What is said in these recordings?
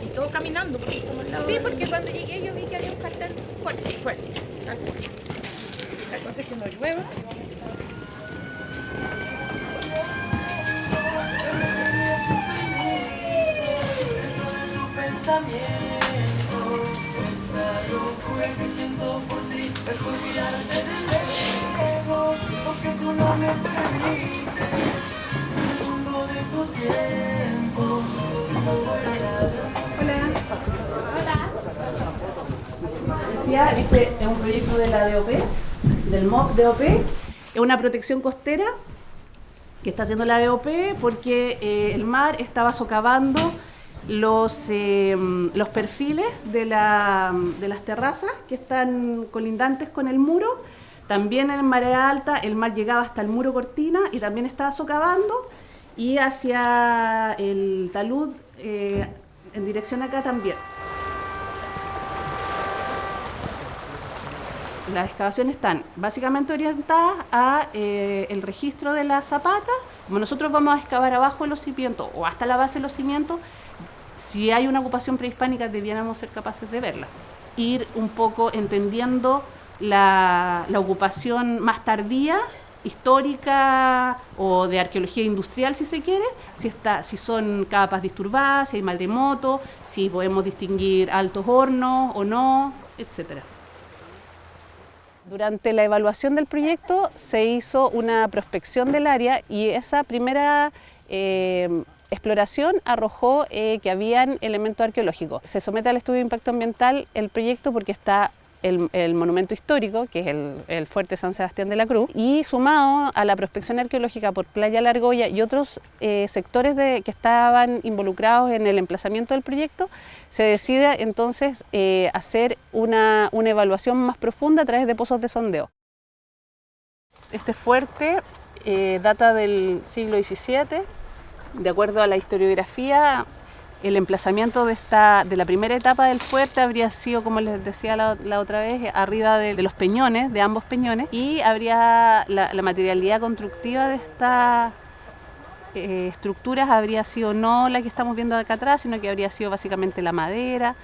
Y todo caminando. Sí, porque cuando llegué yo vi que había un cartel fuerte, fuerte. La cosa es que no llueva. Decía, este es un proyecto de la DOP, del MOP DOP. Es una protección costera que está haciendo la DOP porque el mar estaba socavando los perfiles de las terrazas que están colindantes con el muro. También en marea alta el mar llegaba hasta el muro cortina y también estaba socavando, y hacia el talud en dirección acá también. Las excavaciones están básicamente orientadas a el registro de la zapata. Como nosotros vamos a excavar abajo de los cimientos o hasta la base de los cimientos, si hay una ocupación prehispánica debiéramos ser capaces de verla. Ir un poco entendiendo la ocupación más tardía, histórica o de arqueología industrial, si se quiere, si son capas disturbadas, si hay maremoto, si podemos distinguir altos hornos o no, etcétera. Durante la evaluación del proyecto se hizo una prospección del área y esa primera exploración arrojó que habían elementos arqueológicos. Se somete al estudio de impacto ambiental el proyecto porque está el monumento histórico, que es el Fuerte San Sebastián de la Cruz, y sumado a la prospección arqueológica por Playa La Argolla y otros sectores que estaban involucrados en el emplazamiento del proyecto, se decide entonces hacer una evaluación más profunda a través de pozos de sondeo. Este fuerte data del siglo XVII. De acuerdo a la historiografía, el emplazamiento de la primera etapa del fuerte habría sido, como les decía la otra vez, arriba de los peñones, de ambos peñones, y habría la materialidad constructiva de estas estructuras habría sido no la que estamos viendo acá atrás, sino que habría sido básicamente la madera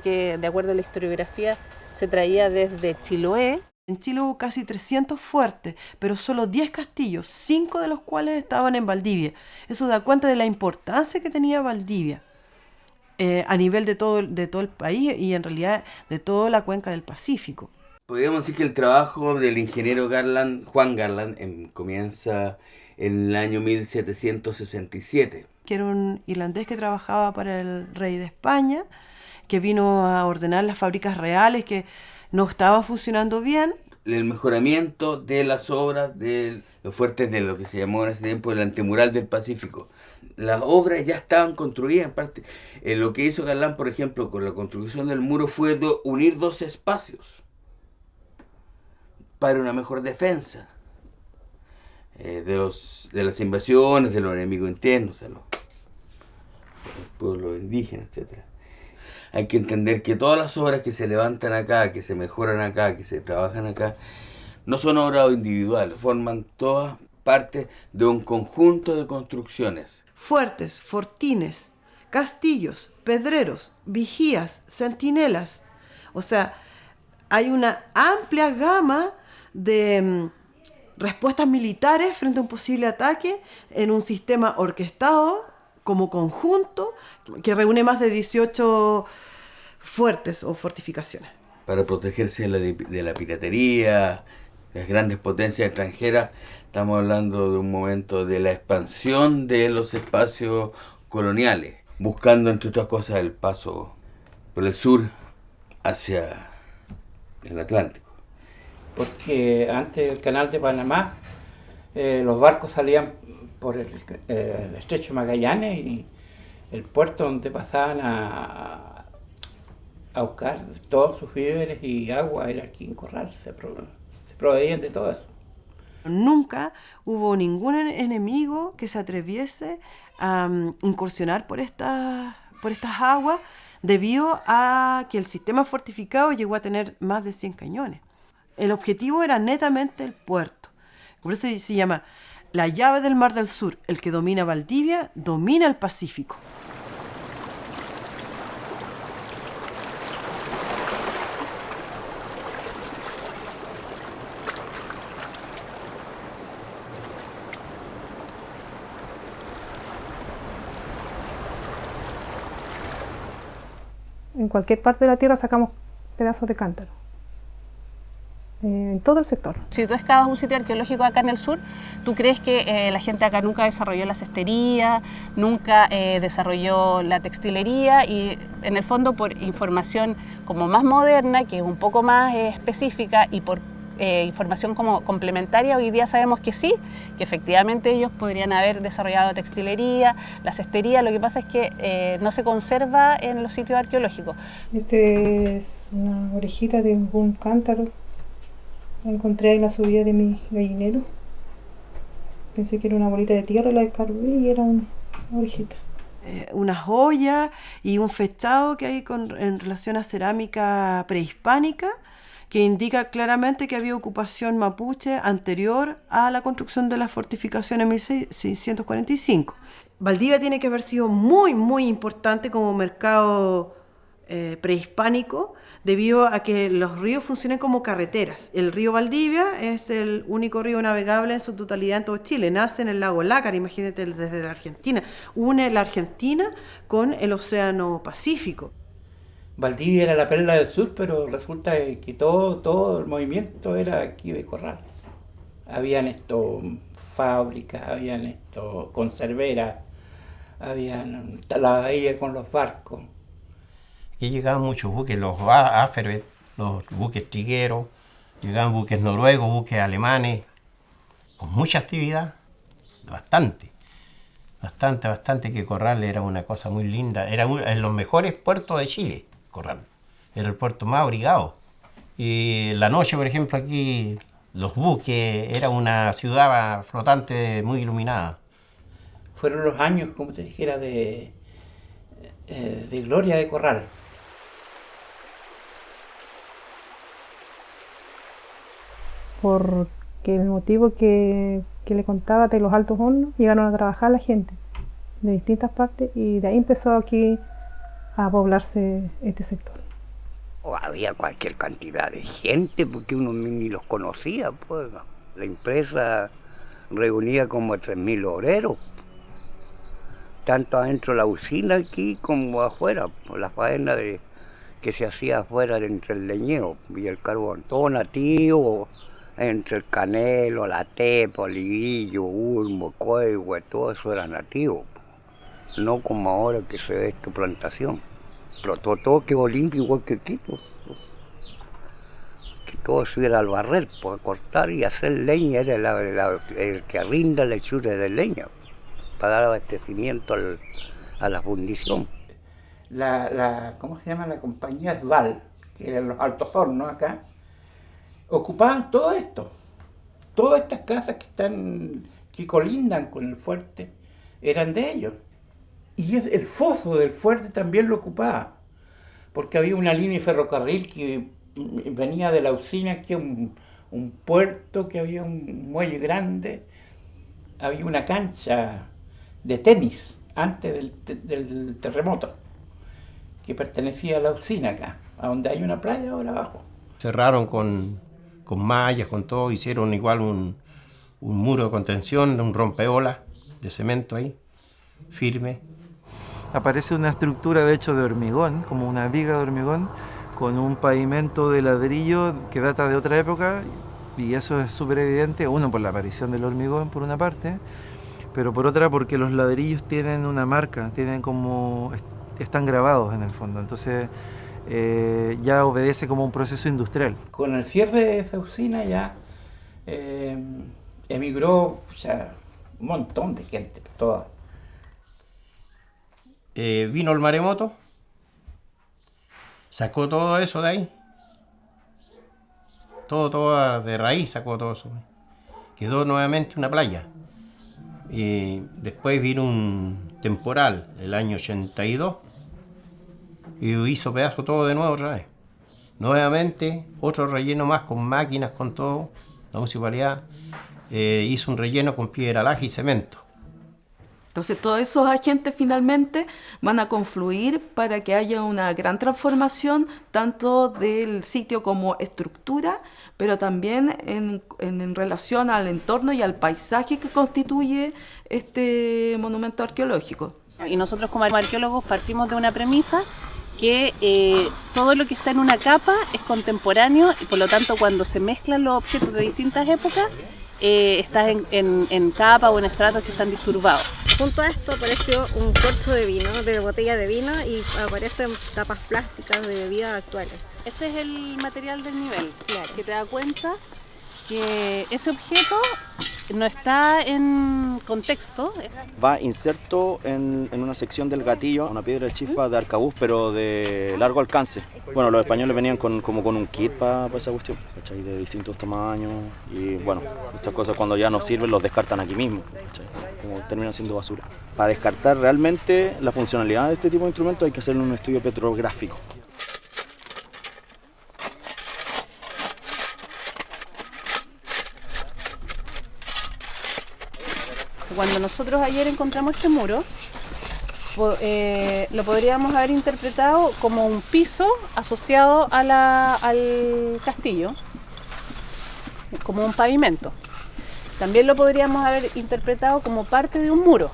que, de acuerdo a la historiografía, se traía desde Chiloé. En Chile hubo casi 300 fuertes, pero solo 10 castillos, 5 de los cuales estaban en Valdivia. Eso da cuenta de la importancia que tenía Valdivia a nivel de todo el país y en realidad de toda la cuenca del Pacífico. Podríamos decir que el trabajo del ingeniero Juan Garland comienza en el año 1767. Que era un irlandés que trabajaba para el rey de España, que vino a ordenar las fábricas reales que no estaban funcionando bien. El mejoramiento de las obras de los fuertes de lo que se llamó en ese tiempo el antemural del Pacífico. Las obras ya estaban construidas en parte. Lo que hizo Garland, por ejemplo, con la construcción del muro fue unir dos espacios para una mejor defensa de las invasiones, de los enemigos internos, de los pueblos indígenas, etcétera. Hay que entender que todas las obras que se levantan acá, que se mejoran acá, que se trabajan acá, no son obras individuales, forman todas parte de un conjunto de construcciones. Fuertes, fortines, castillos, pedreros, vigías, centinelas. O sea, hay una amplia gama de respuestas militares frente a un posible ataque en un sistema orquestado como conjunto que reúne más de 18 fuertes o fortificaciones. Para protegerse de la piratería, las grandes potencias extranjeras, estamos hablando de un momento de la expansión de los espacios coloniales, buscando entre otras cosas el paso por el sur hacia el Atlántico. Porque antes del canal de Panamá, los barcos salían por el estrecho de Magallanes y el puerto donde pasaban a buscar todos sus víveres y agua era aquí en Corral, se proveían de todo eso. Nunca hubo ningún enemigo que se atreviese a incursionar por estas aguas debido a que el sistema fortificado llegó a tener más de 100 cañones. El objetivo era netamente el puerto. Por eso se llama la llave del Mar del Sur. El que domina Valdivia domina el Pacífico. En cualquier parte de la tierra sacamos pedazos de cántaro. En todo el sector. Si tú excavas un sitio arqueológico acá en el sur, ¿tú crees que la gente acá nunca desarrolló la cestería, nunca desarrolló la textilería? Y en el fondo, por información como más moderna, que es un poco más específica, y por información como complementaria, hoy día sabemos que sí, que efectivamente ellos podrían haber desarrollado la textilería, la cestería. Lo que pasa es que no se conserva en los sitios arqueológicos. Este es una orejita de un cántaro. La encontré en la subida de mi gallinero. Pensé que era una bolita de tierra, la descargué y era una orejita. Una joya y un fechado que hay en relación a cerámica prehispánica, que indica claramente que había ocupación mapuche anterior a la construcción de la fortificación en 1645. Valdivia tiene que haber sido muy, muy importante como mercado prehispánico, debido a que los ríos funcionan como carreteras. El río Valdivia es el único río navegable en su totalidad en todo Chile. Nace en el lago Lácar, imagínate, desde la Argentina. Une la Argentina con el Océano Pacífico. Valdivia era la perla del sur, pero resulta que todo el movimiento era aquí de Corral. Habían fábricas, habían conserveras, habían la bahía con los barcos. Aquí llegaban muchos buques, los áferes, los buques trigueros, llegaban buques noruegos, buques alemanes, con mucha actividad, bastante, que Corral era una cosa muy linda. Era en los mejores puertos de Chile, Corral. Era el puerto más abrigado. Y la noche, por ejemplo, aquí los buques, era una ciudad flotante muy iluminada. Fueron los años, como se dijera, de gloria de Corral. Porque el motivo que le contaba de los altos hornos, llegaron a trabajar la gente de distintas partes y de ahí empezó aquí a poblarse este sector. Había cualquier cantidad de gente porque uno ni los conocía, pues. La empresa reunía como 3.000 obreros, tanto adentro de la usina aquí como afuera, por la faena que se hacía afuera entre el leñeo y el carbón. Todo nativo, entre el Canelo, la Tepa, Liguillo, Ulmo, Coihue, todo eso era nativo. No como ahora que se ve esta plantación. Pero todo quedó limpio igual que aquí, pues. Que todo se iba al barrer, pues, a cortar y hacer leña, era el que arrinda la hechura de leña, para dar abastecimiento a la fundición. ¿Cómo se llama? La compañía Val, que eran los altos hornos acá, ocupaban todo esto. Todas estas casas que colindan con el fuerte eran de ellos. Y el foso del fuerte también lo ocupaba, porque había una línea de ferrocarril que venía de la usina, que un puerto, que había un muelle grande, había una cancha de tenis antes del terremoto, que pertenecía a la usina acá, a donde hay una playa ahora abajo. Cerraron con mallas, con todo, hicieron igual un muro de contención, un rompeolas de cemento ahí, firme. Aparece una estructura de hecho de hormigón, como una viga de hormigón, con un pavimento de ladrillo que data de otra época, y eso es súper evidente, uno por la aparición del hormigón por una parte, pero por otra porque los ladrillos tienen una marca, están grabados en el fondo, entonces ya obedece como un proceso industrial. Con el cierre de esa usina ya emigró un montón de gente, toda. Vino el maremoto, sacó todo eso de ahí, todo de raíz sacó todo eso. Quedó nuevamente una playa. Después vino un temporal, el año 82, y hizo pedazo todo de nuevo otra vez. Nuevamente, otro relleno más con máquinas, con todo, la municipalidad, hizo un relleno con piedra laja y cemento. Entonces todos esos agentes finalmente van a confluir para que haya una gran transformación tanto del sitio como estructura, pero también en relación al entorno y al paisaje que constituye este monumento arqueológico. Y nosotros como arqueólogos partimos de una premisa que todo lo que está en una capa es contemporáneo y por lo tanto cuando se mezclan los objetos de distintas épocas está en capa o en estratos que están disturbados. Junto a esto apareció un corcho de vino, de botella de vino, y aparecen tapas plásticas de bebidas actuales. Este es el material del nivel, Claro. que te da cuenta que ese objeto no está en contexto. Va inserto en una sección del gatillo, una piedra de chispa de arcabuz, pero de largo alcance. Bueno, los españoles venían como con un kit para esa cuestión, ¿cachai? De distintos tamaños, y bueno, estas cosas cuando ya no sirven los descartan aquí mismo, ¿cachai? Como terminan siendo basura. Para descartar realmente la funcionalidad de este tipo de instrumentos hay que hacer un estudio petrográfico. Cuando nosotros ayer encontramos este muro, lo podríamos haber interpretado como un piso asociado al castillo, como un pavimento. También lo podríamos haber interpretado como parte de un muro,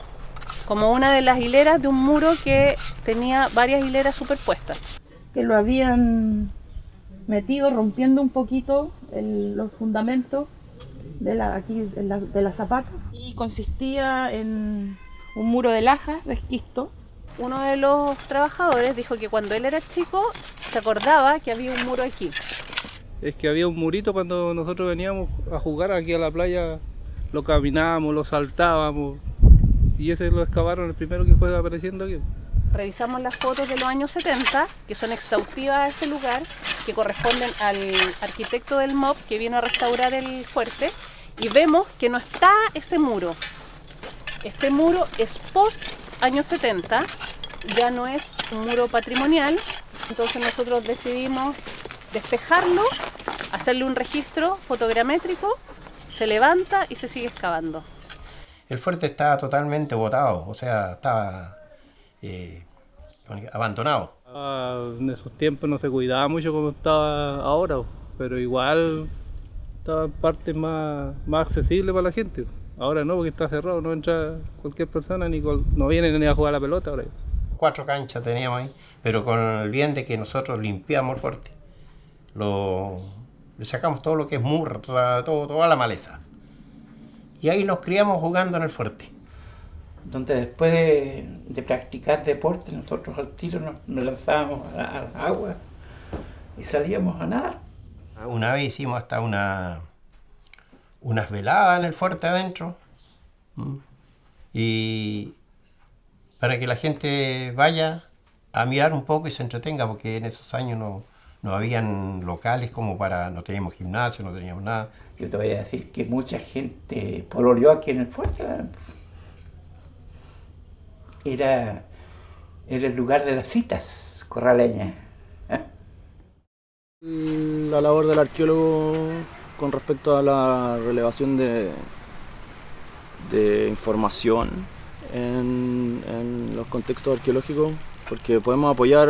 como una de las hileras de un muro que tenía varias hileras superpuestas. Que lo habían metido rompiendo un poquito los fundamentos de la zapata, y consistía en un muro de lajas de esquisto. Uno de los trabajadores dijo que cuando él era chico se acordaba que había un muro aquí. Es que había un murito cuando nosotros veníamos a jugar aquí a la playa, lo caminábamos, lo saltábamos, y ese lo excavaron el primero que fue apareciendo aquí. Revisamos las fotos de los años 70, que son exhaustivas a este lugar, que corresponden al arquitecto del MOP que vino a restaurar el fuerte, y vemos que no está ese muro. Este muro es post años 70, ya no es un muro patrimonial, entonces nosotros decidimos despejarlo, hacerle un registro fotogramétrico, se levanta y se sigue excavando. El fuerte estaba totalmente botado, o sea, estaba abandonado. En esos tiempos no se cuidaba mucho como estaba ahora, pero igual estaba en partes más accesible para la gente. Ahora no, porque está cerrado, no entra cualquier persona, no viene ni a jugar a la pelota ahora. 4 canchas teníamos ahí, pero con el bien de que nosotros limpiamos el fuerte. Le sacamos todo lo que es murra, toda la maleza. Y ahí nos criamos jugando en el fuerte. Donde después de practicar deporte, nosotros al tiro nos lanzábamos al agua y salíamos a nadar. Una vez hicimos hasta unas veladas en el fuerte adentro, y para que la gente vaya a mirar un poco y se entretenga, porque en esos años no habían locales no teníamos gimnasio, no teníamos nada. Yo te voy a decir que mucha gente pololeó aquí en el fuerte. Era el lugar de las citas corraleñas. La labor del arqueólogo con respecto a la relevación de información en los contextos arqueológicos, porque podamos apoyar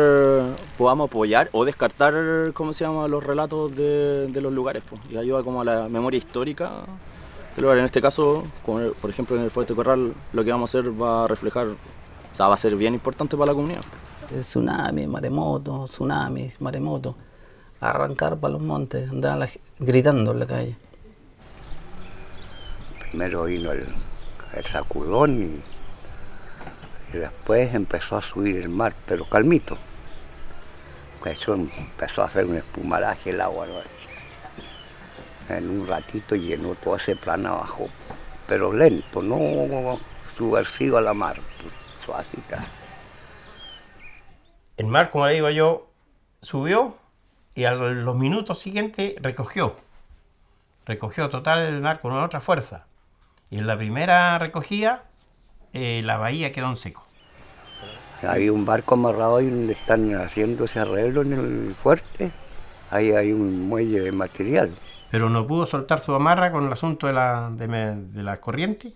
o descartar, los relatos de los lugares, pues, y ayuda como a la memoria histórica del lugar. En este caso, como por ejemplo en el Fuerte Corral, lo que vamos a hacer va a ser bien importante para la comunidad. Tsunami, maremoto, arrancar para los montes, andar gritando en la calle. Primero vino el sacudón y después empezó a subir el mar, pero calmito. Eso empezó a hacer un espumaraje el agua, ¿no? En un ratito llenó todo ese plan abajo, pero lento, no subversivo a la mar, suavecita. El mar, como le digo yo, subió y a los minutos siguientes recogió total el mar con otra fuerza. Y en la primera recogida, la bahía quedó en seco. Hay un barco amarrado ahí donde están haciendo ese arreglo en el fuerte. Ahí hay un muelle de material. pero no pudo soltar su amarra con el asunto de la corriente.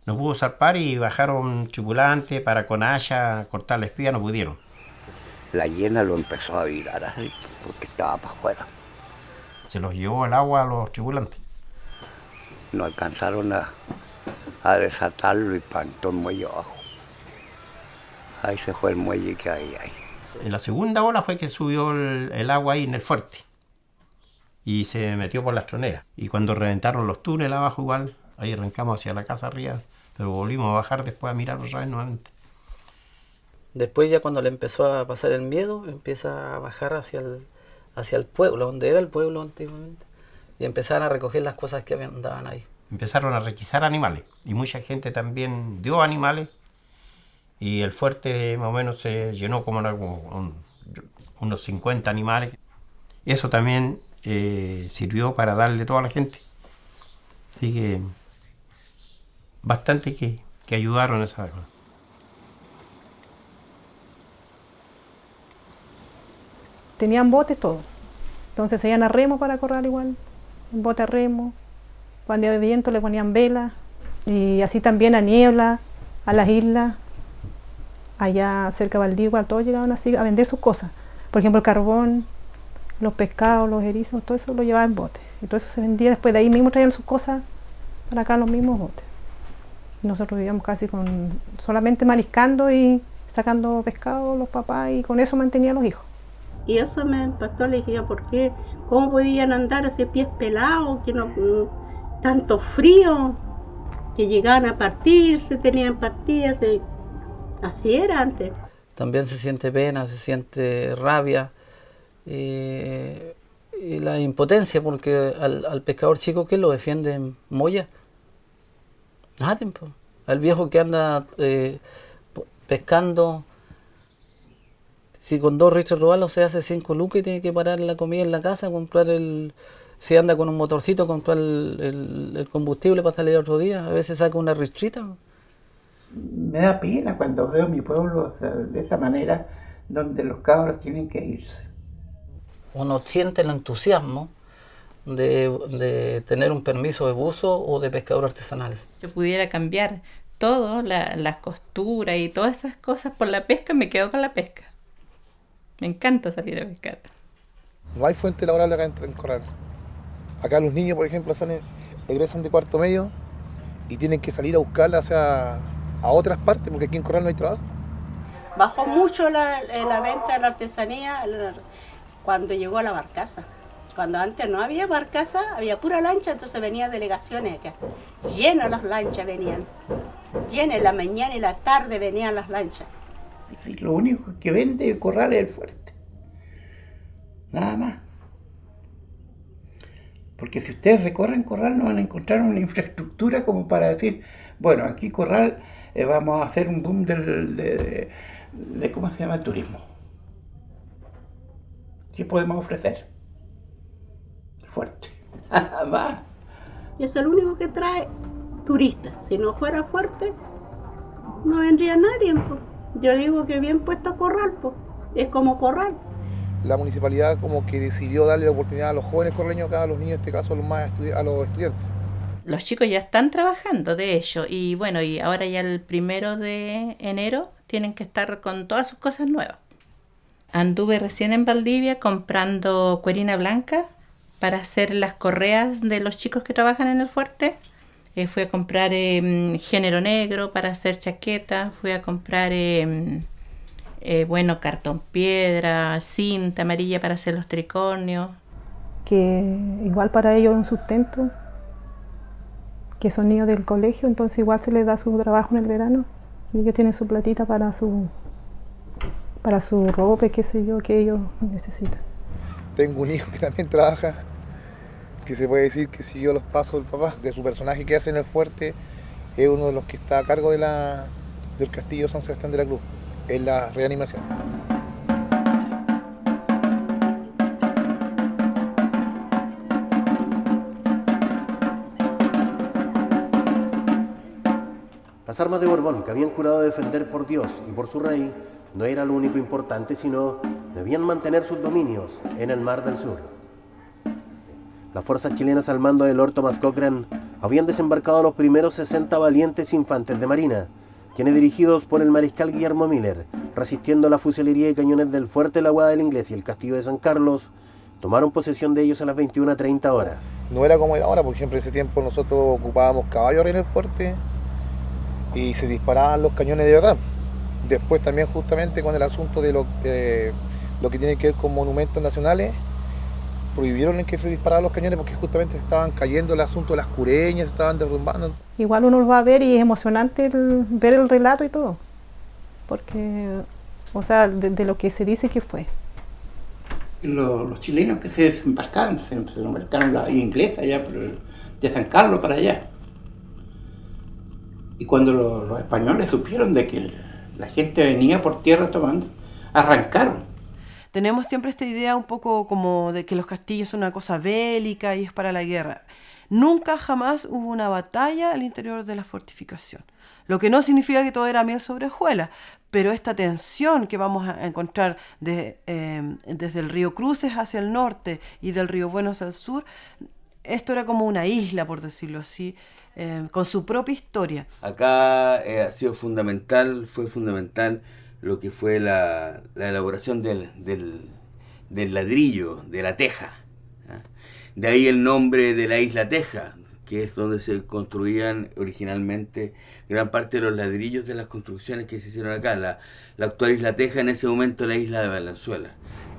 No pudo zarpar y bajaron tripulantes para con haya cortar la espía, no pudieron. La hiena lo empezó a virar así, porque estaba para afuera. Se los llevó el agua a los tripulantes. No alcanzaron a desatarlo y plantó el muelle abajo. Ahí se fue el muelle que hay ahí. En la segunda ola fue que subió el agua ahí en el fuerte y se metió por las troneras. Y cuando reventaron los túneles abajo igual, ahí arrancamos hacia la casa arriba, pero volvimos a bajar después a mirar otra vez nuevamente. Después ya cuando le empezó a pasar el miedo, empieza a bajar hacia el pueblo, donde era el pueblo antiguamente, y empezaron a recoger las cosas que andaban ahí. Empezaron a requisar animales y mucha gente también dio animales y el fuerte más o menos se llenó como unos 50 animales. Eso también sirvió para darle todo a la gente. Así que bastante que ayudaron a esa cosa. Tenían botes todos, entonces se iban a remo para corral igual, un bote a remo, cuando había viento le ponían velas, y así también a Niebla, a las islas, allá cerca de Valdivia, todos llegaban así a vender sus cosas, por ejemplo el carbón, los pescados, los erizos, todo eso lo llevaban en botes, y todo eso se vendía, después de ahí mismo traían sus cosas para acá en los mismos botes. Y nosotros vivíamos casi solamente mariscando y sacando pescado los papás, y con eso mantenían los hijos. Y eso me impactó, le dije, ¿por qué? ¿Cómo podían andar así pies pelados? Que no, tanto frío, que llegaban a partirse, tenían partidas, así era antes. También se siente pena, se siente rabia y la impotencia, porque al pescador chico que lo defiende Moya, nadie, pues. Al viejo que anda pescando, si con 2 riches robalos se hace 5 lucas y tiene que parar la comida en la casa, comprar si anda con un motorcito, comprar el combustible para salir otro día, a veces saca una ristrita. Me da pena cuando veo mi pueblo de esa manera, donde los cabros tienen que irse. Uno siente el entusiasmo de tener un permiso de buzo o de pescador artesanal. Yo pudiera cambiar todo, las costuras y todas esas cosas por la pesca, me quedo con la pesca. Me encanta salir a pescar. No hay fuente laboral acá en Corral. Acá los niños, por ejemplo, egresan de cuarto medio y tienen que salir a buscarla, o sea, a otras partes, porque aquí en Corral no hay trabajo. Bajó mucho la venta de la artesanía cuando llegó la barcaza. Cuando antes no había barcaza, había pura lancha, entonces venían delegaciones acá. Llenas las lanchas venían. Llenas, en la mañana y la tarde venían las lanchas. Sí, lo único que vende Corral es el fuerte. Nada más. Porque si ustedes recorren Corral no van a encontrar una infraestructura como para decir, bueno, aquí Corral vamos a hacer un boom de ¿cómo se llama? El turismo. ¿Qué podemos ofrecer? El fuerte. Nada más. Y eso es lo único que trae turistas. Si no fuera fuerte, no vendría nadie, pues. Yo digo que bien puesto Corral, pues, es como Corral. La municipalidad como que decidió darle la oportunidad a los jóvenes correños, acá a los niños, en este caso a los estudiantes. Los chicos ya están trabajando, de hecho, y bueno, y ahora ya el 1 de enero tienen que estar con todas sus cosas nuevas. Anduve recién en Valdivia comprando cuerina blanca para hacer las correas de los chicos que trabajan en el fuerte. Fui a comprar género negro para hacer chaquetas, fui a comprar cartón piedra, cinta amarilla para hacer los tricornios. Que igual para ellos es un sustento, que son niños del colegio, entonces igual se les da su trabajo en el verano y ellos tienen su platita para su ropa, qué sé yo, que ellos necesitan. Tengo un hijo que también trabaja, que se puede decir que siguió los pasos del papá, de su personaje que hace en el fuerte, es uno de los que está a cargo del castillo San Sebastián de la Cruz, en la reanimación. Las armas de Borbón, que habían jurado defender por Dios y por su rey, no era lo único importante, sino debían mantener sus dominios en el Mar del Sur. las fuerzas chilenas al mando de Lord Thomas Cochrane habían desembarcado a los primeros 60 valientes infantes de marina, quienes dirigidos por el mariscal Guillermo Miller, resistiendo la fusilería y cañones del fuerte La Guada del Inglés y el castillo de San Carlos, tomaron posesión de ellos a las 21:30 horas. No era como era ahora, por ejemplo, en ese tiempo nosotros ocupábamos caballos en el fuerte y se disparaban los cañones de verdad. Después también justamente con el asunto de lo que tiene que ver con monumentos nacionales, prohibieron en que se dispararan los cañones porque justamente se estaban cayendo el asunto de las cureñas, se estaban derrumbando. Igual uno lo va a ver y es emocionante ver el relato y todo, porque, o sea, de lo que se dice que fue. Los chilenos que se desembarcaron la inglesa allá de San Carlos para allá. Y cuando los españoles supieron de que la gente venía por tierra tomando, arrancaron. Tenemos siempre esta idea un poco como de que los castillos son una cosa bélica y es para la guerra. Nunca jamás hubo una batalla al interior de la fortificación. Lo que no significa que todo era miel sobre hojuelas, pero esta tensión que vamos a encontrar desde el río Cruces hacia el norte y del río Bueno hacia el sur, esto era como una isla, por decirlo así, con su propia historia. Acá fue fundamental lo que fue la elaboración del ladrillo, de la teja. De ahí el nombre de la isla Teja, que es donde se construían originalmente gran parte de los ladrillos de las construcciones que se hicieron acá. La actual isla Teja, en ese momento la isla de Valenzuela.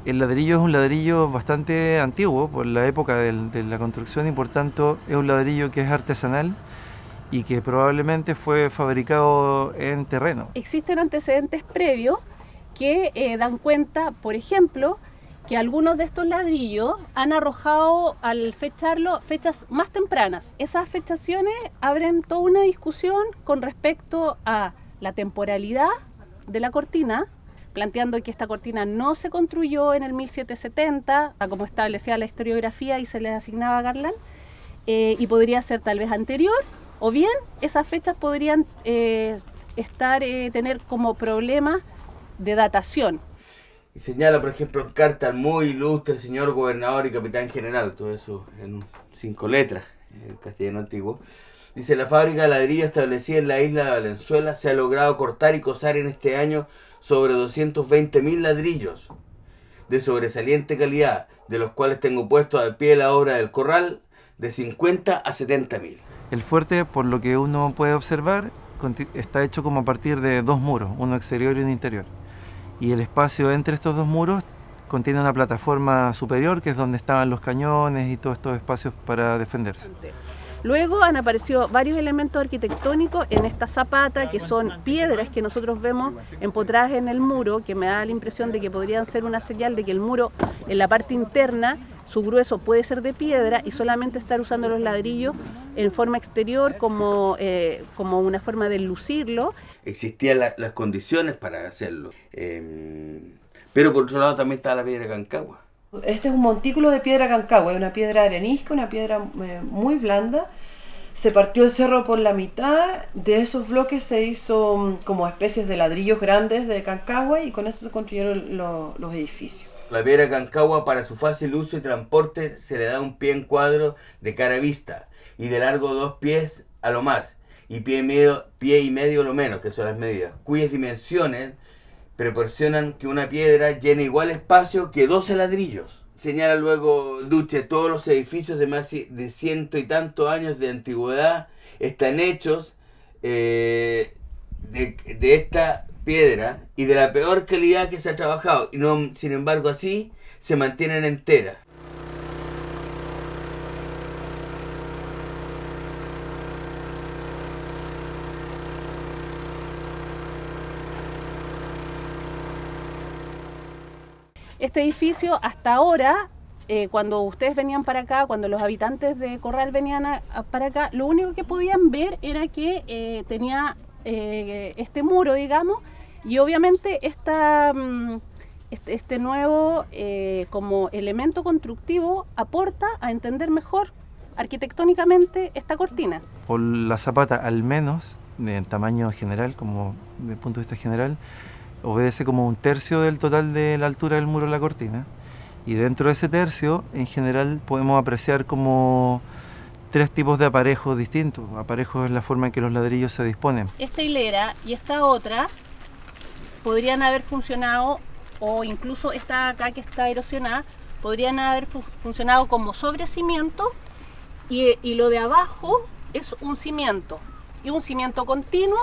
El ladrillo es un ladrillo bastante antiguo por la época de la construcción y por tanto es un ladrillo que es artesanal y que probablemente fue fabricado en terreno. Existen antecedentes previos que dan cuenta, por ejemplo, que algunos de estos ladrillos han arrojado al fecharlo fechas más tempranas. Esas fechaciones abren toda una discusión con respecto a la temporalidad de la cortina, planteando que esta cortina no se construyó en el 1770, como establecía la historiografía y se les asignaba a Garland, y podría ser tal vez anterior, o bien esas fechas podrían tener como problemas de datación. Y señala, por ejemplo, en carta muy ilustre, señor gobernador y capitán general, todo eso en 5 letras, en el castellano antiguo. Dice, la fábrica de ladrillo establecida en la isla de Valenzuela se ha logrado cortar y cosar en este año sobre 220.000 ladrillos de sobresaliente calidad, de los cuales tengo puesto al pie de la obra del corral de 50 a 70.000. El fuerte, por lo que uno puede observar, está hecho como a partir de 2 muros, uno exterior y uno interior. Y el espacio entre estos 2 muros contiene una plataforma superior, que es donde estaban los cañones y todos estos espacios para defenderse. Luego han aparecido varios elementos arquitectónicos en esta zapata, que son piedras que nosotros vemos empotradas en el muro, que me da la impresión de que podrían ser una señal de que el muro en la parte interna, su grueso puede ser de piedra y solamente estar usando los ladrillos en forma exterior como una forma de lucirlo. Existían las condiciones para hacerlo, pero por otro lado también estaba la piedra Cancagua. Este es un montículo de piedra Cancagua, es una piedra arenisca, una piedra muy blanda. Se partió el cerro por la mitad, de esos bloques se hizo como especies de ladrillos grandes de Cancagua y con eso se construyeron los edificios. La piedra Cancagua, para su fácil uso y transporte, se le da un pie en cuadro de cara a vista y de largo 2 pies a lo más y pie y medio lo menos, que son las medidas, cuyas dimensiones proporcionan que una piedra llene igual espacio que 12 ladrillos. Señala luego Duche, todos los edificios de más de 100 y tantos años de antigüedad están hechos de esta piedra y de la peor calidad que se ha trabajado, y no, sin embargo así se mantienen enteras. Este edificio hasta ahora, cuando ustedes venían para acá, cuando los habitantes de Corral venían para acá, lo único que podían ver era que tenía este muro, digamos, y obviamente este nuevo como elemento constructivo aporta a entender mejor arquitectónicamente esta cortina. Por la zapata, al menos, en tamaño general, como desde el punto de vista general, obedece como 1/3 del total de la altura del muro de la cortina Y dentro de ese tercio, en general, podemos apreciar como 3 tipos de aparejos distintos. Aparejos es la forma en que los ladrillos se disponen. Esta hilera y esta otra podrían haber funcionado, o incluso esta acá que está erosionada, podrían haber funcionado como sobrecimiento, y lo de abajo es un cimiento, y un cimiento continuo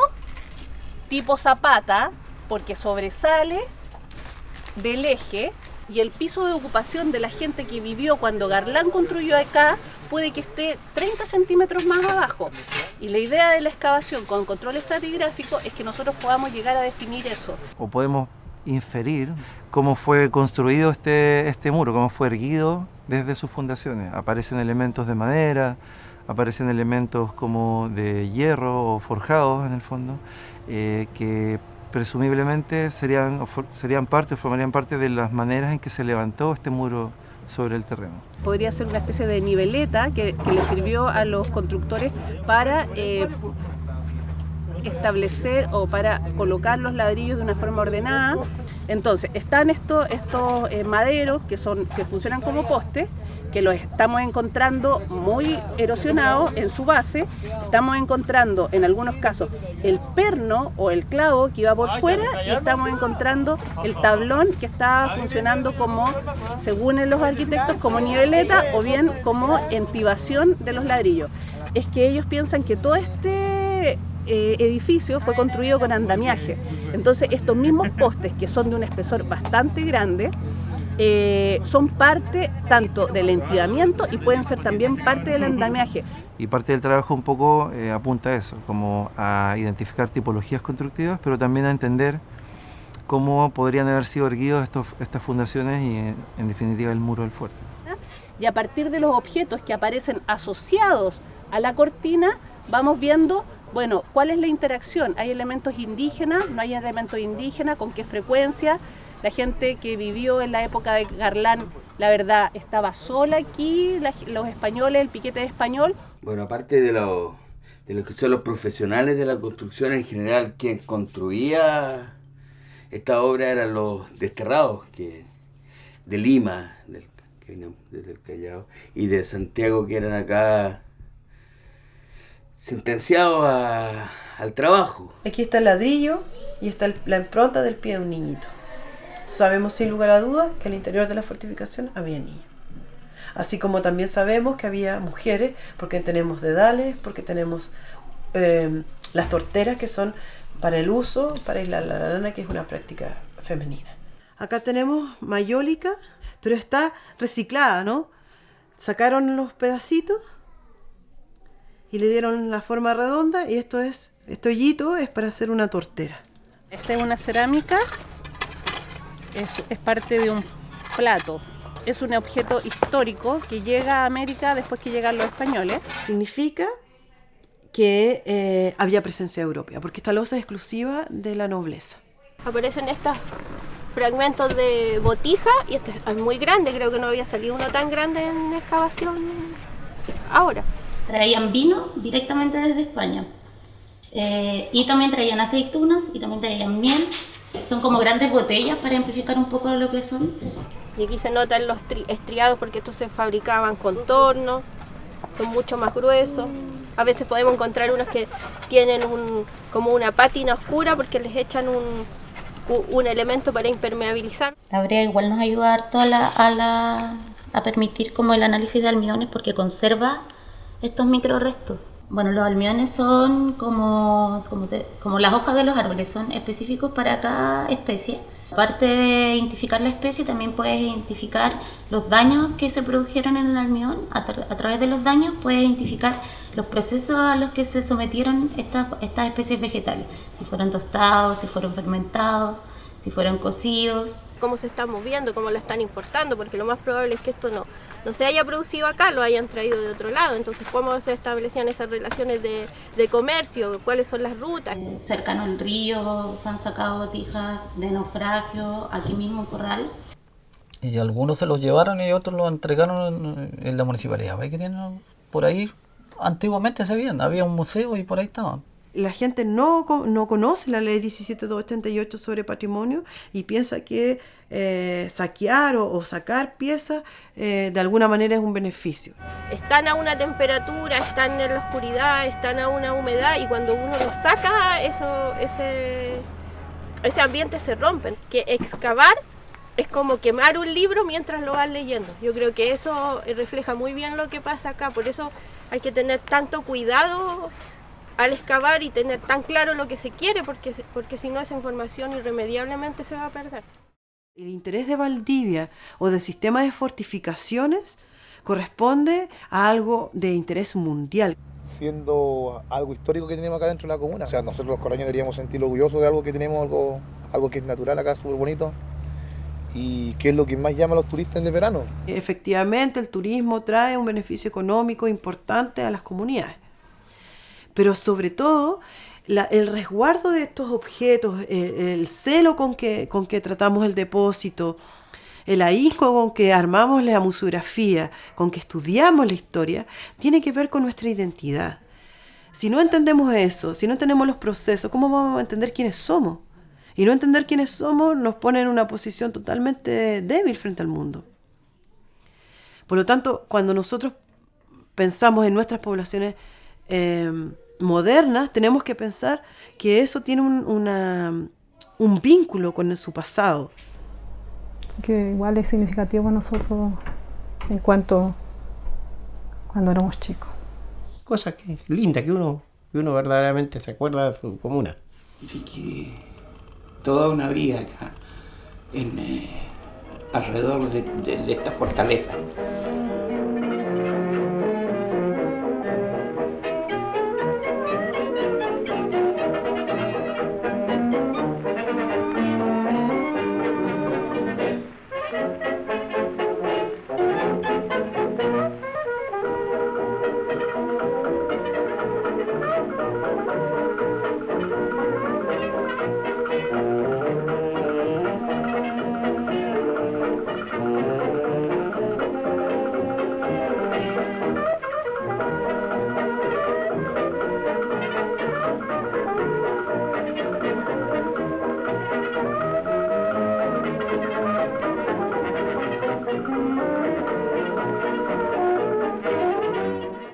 tipo zapata, porque sobresale del eje, y el piso de ocupación de la gente que vivió cuando Garland construyó acá puede que esté 30 centímetros más abajo. Y la idea de la excavación con control estratigráfico es que nosotros podamos llegar a definir eso. O podemos inferir cómo fue construido este muro, cómo fue erguido desde sus fundaciones. Aparecen elementos de madera, aparecen elementos como de hierro o forjados en el fondo, que presumiblemente serían parte o formarían parte de las maneras en que se levantó este muro sobre el terreno. Podría ser una especie de niveleta que le sirvió a los constructores para establecer o para colocar los ladrillos de una forma ordenada. Entonces, están estos maderos que funcionan como postes, que los estamos encontrando muy erosionados en su base. Estamos encontrando en algunos casos el perno o el clavo que iba por fuera, y estamos encontrando el tablón que está funcionando como, según los arquitectos, como niveleta o bien como entibación de los ladrillos. Es que ellos piensan que todo este edificio fue construido con andamiaje. Entonces estos mismos postes, que son de un espesor bastante grande, son parte tanto del entibamiento y pueden ser también parte del andamiaje. Y parte del trabajo un poco apunta a eso, como a identificar tipologías constructivas, pero también a entender cómo podrían haber sido erguidos estas fundaciones y en definitiva el muro del fuerte. Y a partir de los objetos que aparecen asociados a la cortina, vamos viendo, bueno, ¿cuál es la interacción? ¿Hay elementos indígenas? ¿No hay elementos indígenas? ¿Con qué frecuencia? La gente que vivió en la época de Garland, la verdad, estaba sola aquí, los españoles, el piquete español. Bueno, aparte de los que son los profesionales de la construcción en general, quien construía esta obra eran los desterrados de Lima, que venían desde el Callao, y de Santiago, que eran acá sentenciados al trabajo. Aquí está el ladrillo y está la impronta del pie de un niñito. Sabemos sin lugar a dudas que al interior de la fortificación había niños. Así como también sabemos que había mujeres, porque tenemos dedales, porque tenemos las torteras, que son para el uso, para aislar la lana, que es una práctica femenina. Acá tenemos mayólica, pero está reciclada, ¿no? Sacaron los pedacitos y le dieron la forma redonda, y este hoyito es para hacer una tortera. Esta es una cerámica. Es parte de un plato. Es un objeto histórico que llega a América después que llegan los españoles. Significa que había presencia europea, porque esta loza es exclusiva de la nobleza. Aparecen estos fragmentos de botija, y este es muy grande, creo que no había salido uno tan grande en excavación ahora. Traían vino directamente desde España, y también traían aceitunas y también traían miel. Son como grandes botellas para amplificar un poco lo que son. Y aquí se notan los estriados, porque estos se fabricaban con torno, son mucho más gruesos. A veces podemos encontrar unos que tienen como una pátina oscura, porque les echan un elemento para impermeabilizar. La brea igual nos ayuda harto a permitir como el análisis de almidones, porque conserva estos microrestos. Bueno, los almidones son como las hojas de los árboles, son específicos para cada especie. Aparte de identificar la especie, también puedes identificar los daños que se produjeron en el almidón. A través de los daños puedes identificar los procesos a los que se sometieron estas especies vegetales. Si fueron tostados, si fueron fermentados, si fueron cocidos. Cómo se están moviendo, cómo lo están importando, porque lo más probable es que esto no se haya producido acá, lo hayan traído de otro lado. Entonces, ¿cómo se establecían esas relaciones de comercio? ¿Cuáles son las rutas? Cercano al río se han sacado botijas de naufragio, aquí mismo en Corral. Y algunos se los llevaron y otros los entregaron en la municipalidad. ¿Ve que tienen por ahí? Antiguamente se veían, había un museo y por ahí estaban. la gente no conoce la ley 17288 sobre patrimonio y piensa que saquear o sacar piezas de alguna manera es un beneficio. Están a una temperatura, están en la oscuridad, están a una humedad y cuando uno los saca, ese ambiente se rompe. Que excavar es como quemar un libro mientras lo vas leyendo. Yo creo que eso refleja muy bien lo que pasa acá, por eso hay que tener tanto cuidado al excavar y tener tan claro lo que se quiere, porque si no esa información irremediablemente se va a perder. El interés de Valdivia o del sistema de fortificaciones corresponde a algo de interés mundial. Siendo algo histórico que tenemos acá dentro de la comuna. O sea, nosotros los correños deberíamos sentir orgullosos de algo que tenemos, algo que es natural acá, súper bonito. Y que es lo que más llama a los turistas en el verano. Efectivamente, el turismo trae un beneficio económico importante a las comunidades. Pero sobre todo, el resguardo de estos objetos, el celo con que tratamos el depósito, el ahínco con que armamos la museografía, con que estudiamos la historia, tiene que ver con nuestra identidad. Si no entendemos eso, si no entendemos los procesos, ¿cómo vamos a entender quiénes somos? Y no entender quiénes somos nos pone en una posición totalmente débil frente al mundo. Por lo tanto, cuando nosotros pensamos en nuestras poblaciones modernas, tenemos que pensar que eso tiene un vínculo con su pasado. Así que igual es significativo para nosotros en cuanto cuando éramos chicos. Cosas lindas que uno verdaderamente se acuerda de su comuna. Así que toda una vida acá, alrededor de esta fortaleza.